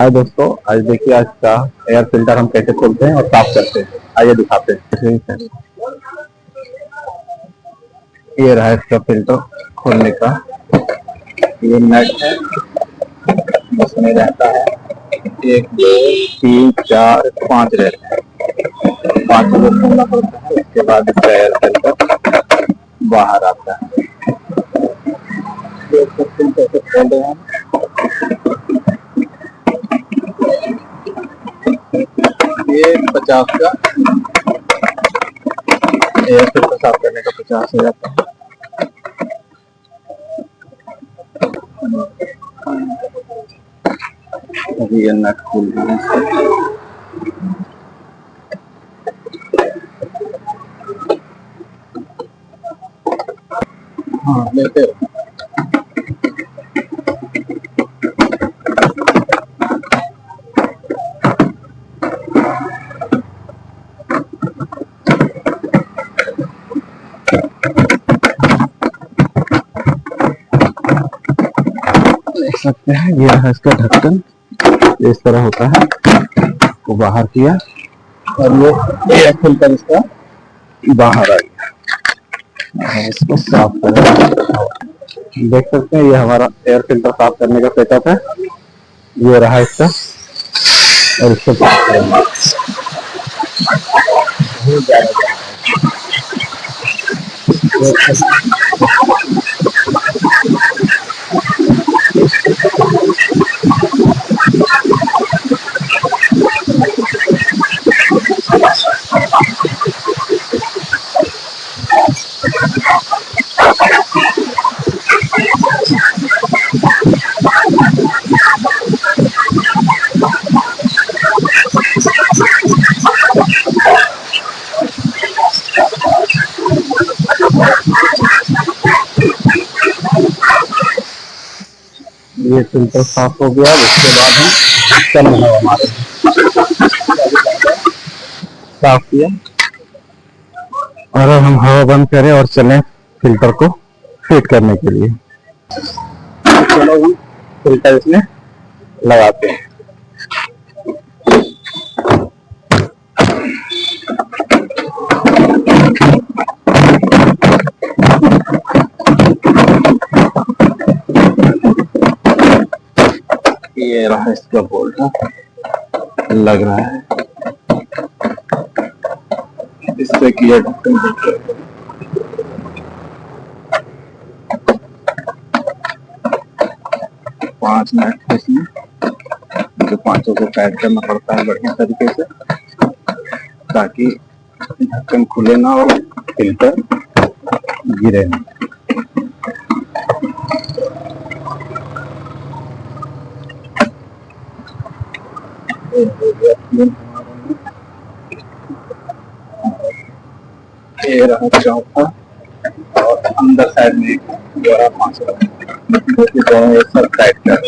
हाय दोस्तों, आज देखिए आज का एयर फिल्टर हम कैसे खोलते हैं और साफ करते हैं। आइए दिखाते हैं। ये रहा इसका फिल्टर खोलने का। ये नट है, उसमें रहता है 1 2 3 4 5 रहते हैं। 5 को खोलना पड़ता है, उसके बाद इसका एयर फिल्टर बाहर आता है। देख सकते हैं कैसे खोल रहे हैं। ये 50 का एयर फिल्टर साफ करने का 50 हो जाता है। अभी ये नट खोल रहे हैं। हाँ लेते हो। देख सकते हैं ये है इसका ढक्कन, इस तरह होता है। वो बाहर किया और ये एयर फिल्टर इसका बाहर आ गया। इसको साफ करें। देख सकते हैं ये हमारा एयर फिल्टर साफ करने का सेटअप है। ये रहा इसका और इसको साफ करेंगे। ये फिल्टर साफ हो गया। उसके बाद हम चल रहा हमारे साफ किया और अब हम हवा बंद करें और चलें फिल्टर को फिट करने के लिए। चलो हम फिल्टर इसमें लगाते हैं। ये रहा इसका बोल्ट लग रहा है। इससे किया ढक्कन 5 मिनट इसमें जो 5 को टाइट करना पड़ता है बढ़िया तरीके से, ताकि ढक्कन खुले ना और फिल्टर गिरे ना। ये रहा चौथा और अंदर साइड में एक जोड़ा 5 दोनों एक साथ टाइट कर।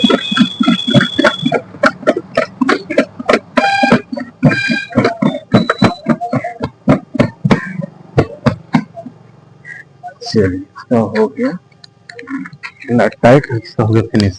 चलिए इसका हो गया नट टाइट, इसका हो गया फिनिश।